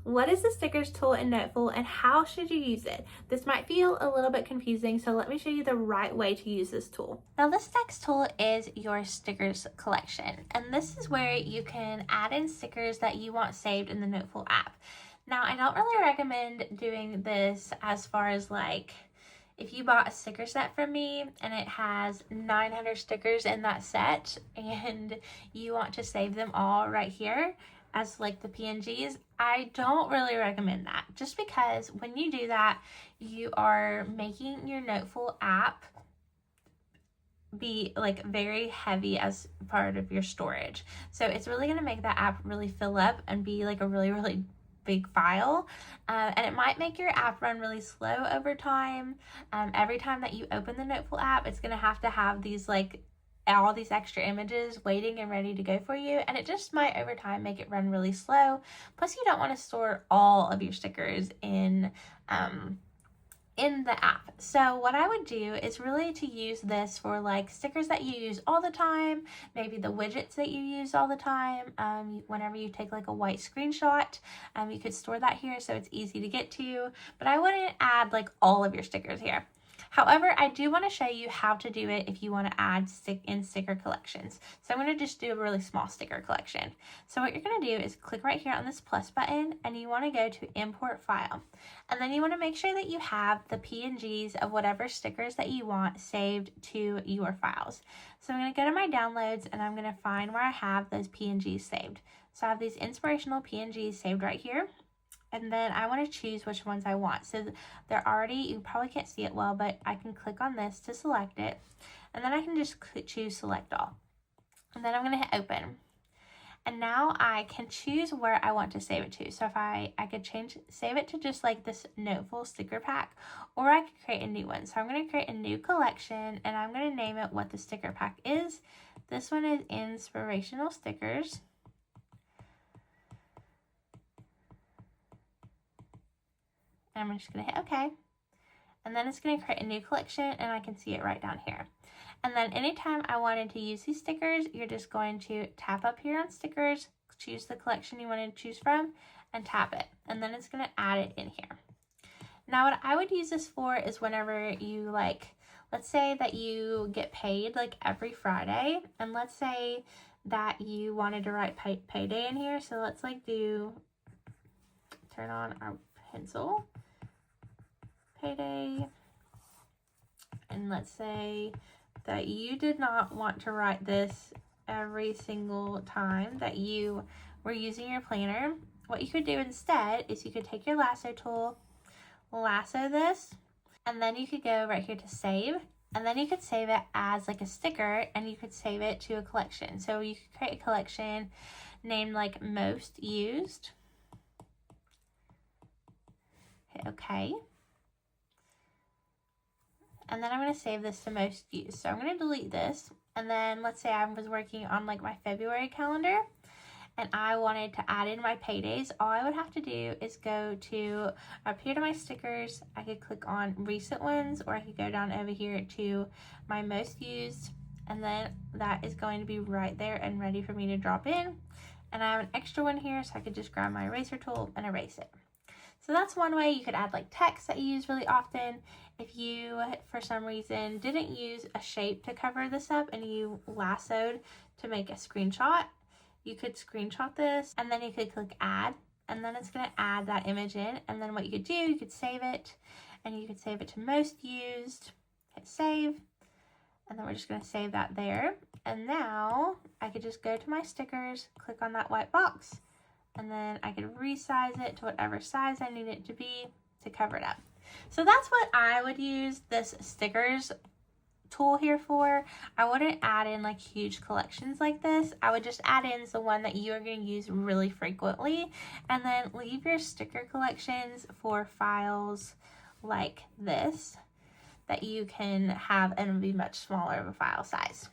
What is the stickers tool in Noteful and how should you use it? This might feel a little bit confusing, so let me show you the right way to use this tool. Now this next tool is your stickers collection, and this is where you can add in stickers that you want saved in the Noteful app. Now I don't really recommend doing this as far as like if you bought a sticker set from me and it has 900 stickers in that set and you want to save them all right here as like the PNGs, I don't really recommend that, just because when you do that, you are making your Noteful app be like very heavy as part of your storage. So it's really going to make that app really fill up and be like a really big file, and it might make your app run really slow over time. Every time that you open the Noteful app, it's going to have these like all these extra images waiting and ready to go for you, and it just might over time make it run really slow. Plus you don't want to store all of your stickers in the app. So what I would do is really to use this for like stickers that you use all the time, maybe the widgets that you use all the time. Whenever you take like a white screenshot, you could store that here so it's easy to get to, but I wouldn't add like all of your stickers here. However, I do want to show you how to do it if you want to add sticker collections. So I'm going to just do a really small sticker collection. So what you're going to do is click right here on this plus button, and you want to go to import file. And then you want to make sure that you have the PNGs of whatever stickers that you want saved to your files. So I'm going to go to my downloads and I'm going to find where I have those PNGs saved. So I have these inspirational PNGs saved right here. And then I want to choose which ones I want. So they're already, you probably can't see it well, but I can click on this to select it. And then I can just choose select all. And then I'm going to hit open. And now I can choose where I want to save it to. So if I could save it to just like this Noteful sticker pack, or I could create a new one. So I'm going to create a new collection and I'm going to name it what the sticker pack is. This one is inspirational stickers. And I'm just going to hit OK. And then it's going to create a new collection, and I can see it right down here. And then anytime I wanted to use these stickers, you're just going to tap up here on stickers, choose the collection you want to choose from, and tap it. And then it's going to add it in here. Now what I would use this for is whenever you like, let's say that you get paid like every Friday, and let's say that you wanted to write payday in here. So let's like turn on our pencil. Payday, and let's say that you did not want to write this every single time that you were using your planner. What you could do instead is you could take your lasso tool, lasso this, and then you could go right here to save, and then you could save it as like a sticker, and you could save it to a collection. So you could create a collection named like most used. Hit OK. And then I'm going to save this to most used. So I'm going to delete this. And then let's say I was working on like my February calendar and I wanted to add in my paydays. All I would have to do is go to up here to my stickers. I could click on recent ones, or I could go down over here to my most used. And then that is going to be right there and ready for me to drop in. And I have an extra one here, so I could just grab my eraser tool and erase it. So that's one way. You could add like text that you use really often. If you, for some reason, didn't use a shape to cover this up and you lassoed to make a screenshot, you could screenshot this and then you could click add, and then it's going to add that image in. And then what you could do, you could save it, and you could save it to most used, hit save, and then we're just going to save that there. And now I could just go to my stickers, click on that white box, and then I could resize it to whatever size I need it to be to cover it up. So that's what I would use this stickers tool here for. I wouldn't add in like huge collections like this. I would just add in the one that you are going to use really frequently, and then leave your sticker collections for files like this that you can have and be much smaller of a file size.